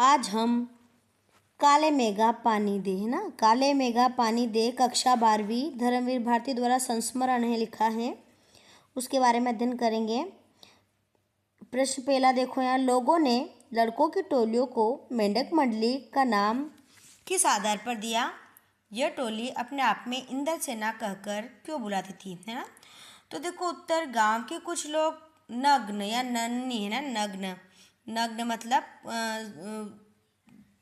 आज हम काले मेघा पानी दे, है ना, काले मेघा पानी दे कक्षा 12वीं धर्मवीर भारती द्वारा संस्मरण है लिखा है, उसके बारे में अध्ययन करेंगे। प्रश्न पहला देखो, यहाँ लोगों ने लड़कों की टोलियों को मेंढक मंडली का नाम किस आधार पर दिया? यह टोली अपने आप में इंद्र सेना कहकर क्यों बुलाती थी, है ना। तो देखो उत्तर, गांव के कुछ लोग नग्न या नन्ही, है ना, नग्न मतलब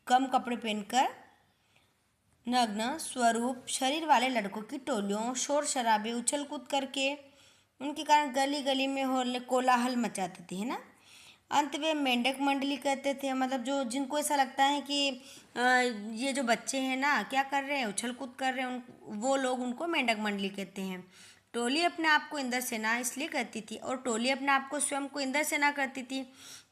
कम कपड़े पहनकर नग्न स्वरूप शरीर वाले लड़कों की टोलियों शोर शराबे उछल कूद करके उनके कारण गली गली में कोलाहल मचाते थे, है ना। अंत में मेंढक मंडली कहते थे, मतलब जो जिनको ऐसा लगता है कि ये जो बच्चे हैं ना क्या कर रहे हैं, उछल कूद कर रहे हैं, वो लोग उनको मेंढक मंडली कहते हैं। टोली अपने आप को इंद्र सेना इसलिए कहती थी, और टोली अपने आप को स्वयं को इंद्र सेना करती थी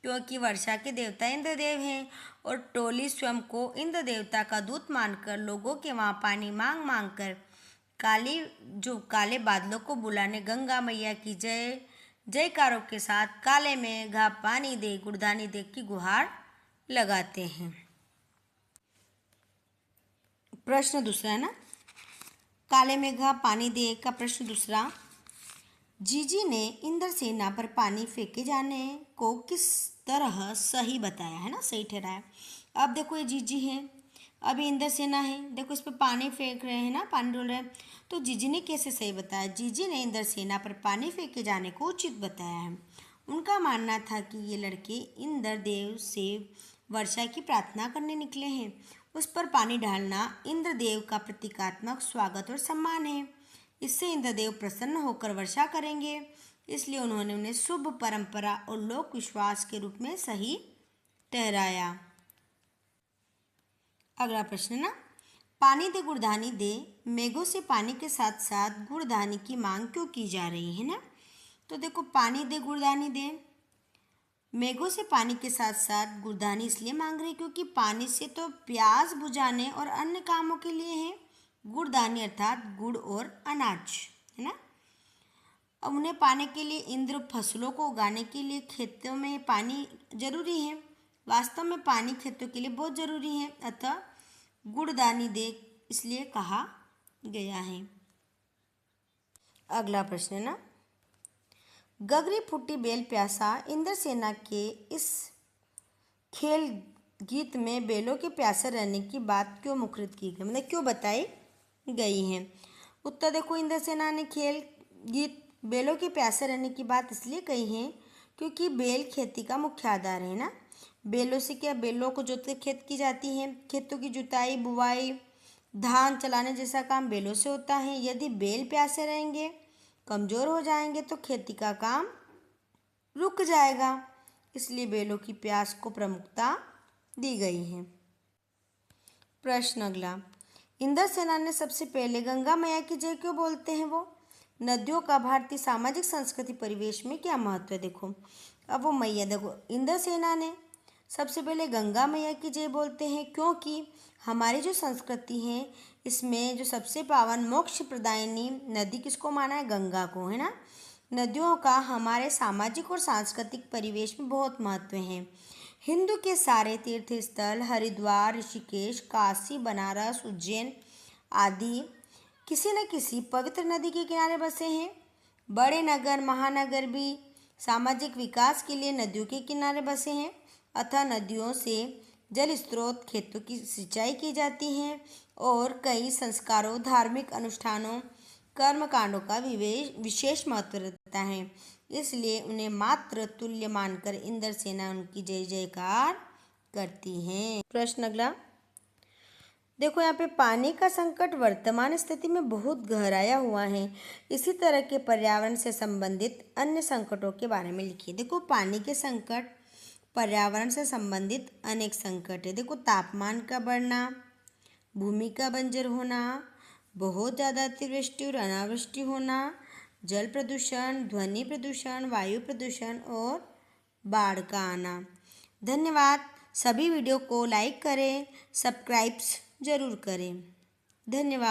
क्योंकि वर्षा के देवता इंद्रदेव हैं, और टोली स्वयं को इंद्र देवता का दूत मानकर लोगों के वहाँ पानी मांग मांग कर काले बादलों को बुलाने गंगा मैया की जय जयकारों के साथ काले मेघा पानी दे गुड़दानी दे की गुहार लगाते हैं। प्रश्न दूसरा है ना, काले मेघा पानी दे का प्रश्न दूसरा, जीजी ने इंद्र सेना पर पानी फेंके जाने को किस तरह सही बताया, है ना, सही ठहराया। अब देखो ये जीजी है, अभी इंद्र सेना है, देखो इस पर पानी फेंक रहे हैं ना, पानी डोल रहे हैं, तो जीजी ने कैसे सही बताया? जीजी ने इंद्र सेना पर पानी फेंके जाने को उचित बताया है। उनका मानना था कि ये लड़के इंद्र देव से वर्षा की प्रार्थना करने निकले हैं, उस पर पानी डालना इंद्र देव का प्रतीकात्मक स्वागत और सम्मान है, इससे इंद्रदेव प्रसन्न होकर वर्षा करेंगे, इसलिए उन्होंने उन्हें शुभ परंपरा और लोक विश्वास के रूप में सही ठहराया। अगला प्रश्न ना, पानी दे गुड़धानी दे, मेघों से पानी के साथ साथ गुड़धानी की मांग क्यों की जा रही है ना। तो देखो पानी दे गुड़धानी दे, मेघों से पानी के साथ साथ गुड़धानी इसलिए मांग रही क्योंकि पानी से तो प्यास बुझाने और अन्य कामों के लिए है, गुड़दानी अर्थात गुड़ और अनाज, है ना। अब उन्हें पाने के लिए इंद्र फसलों को उगाने के लिए खेतों में पानी जरूरी है, वास्तव में पानी खेतों के लिए बहुत जरूरी है, अतः गुड़दानी दे इसलिए कहा गया है। अगला प्रश्न है ना, गगरी फूटी बेल प्यासा इंद्र सेना के इस खेल गीत में बेलों के प्यासे रहने की बात क्यों मुखरित की गई, मतलब क्यों बताई गई हैं। उत्तर देखो, इंद्र सेना ने खेल गीत बेलों के प्यासे रहने की बात इसलिए कही है क्योंकि बेल खेती का मुख्य आधार है ना। बेलों से क्या, बेलों को जोतकर खेत की जाती है, खेतों की जुताई बुवाई धान चलाने जैसा काम बेलों से होता है। यदि बेल प्यासे रहेंगे, कमजोर हो जाएंगे तो खेती का काम रुक जाएगा, इसलिए बेलों की प्यास को प्रमुखता दी गई है। प्रश्न अगला, इंद्र सेना ने सबसे पहले गंगा मैया की जय क्यों बोलते हैं? वो नदियों का भारतीय सामाजिक संस्कृति परिवेश में क्या महत्व है? देखो अब वो मैया, देखो इंद्र सेना ने सबसे पहले गंगा मैया की जय बोलते हैं क्योंकि हमारी जो संस्कृति है इसमें जो सबसे पावन मोक्ष प्रदायिनी नदी किसको माना है? गंगा को, है ना। नदियों का हमारे सामाजिक और सांस्कृतिक परिवेश में बहुत महत्व है। हिंदू के सारे तीर्थ स्थल हरिद्वार, ऋषिकेश, काशी, बनारस, उज्जैन आदि किसी न किसी पवित्र नदी के किनारे बसे हैं। बड़े नगर महानगर भी सामाजिक विकास के लिए नदियों के किनारे बसे हैं, अतः नदियों से जल स्रोत खेतों की सिंचाई की जाती है और कई संस्कारों, धार्मिक अनुष्ठानों, कर्म कांडों का विशेष महत्व रहता है, इसलिए उन्हें मात्र तुल्य मानकर इंद्र सेना उनकी जय जयकार करती है। प्रश्न अगला, देखो यहाँ पे पानी का संकट वर्तमान स्थिति में बहुत गहराया हुआ है, इसी तरह के पर्यावरण से संबंधित अन्य संकटों के बारे में लिखिए। देखो पानी के संकट, पर्यावरण से संबंधित अनेक संकट है। देखो तापमान का बढ़ना, भूमि का बंजर होना, बहुत ज़्यादा अतिवृष्टि और अनावृष्टि होना, जल प्रदूषण, ध्वनि प्रदूषण, वायु प्रदूषण और बाढ़ का आना। धन्यवाद। सभी वीडियो को लाइक करें, सब्सक्राइब जरूर करें। धन्यवाद।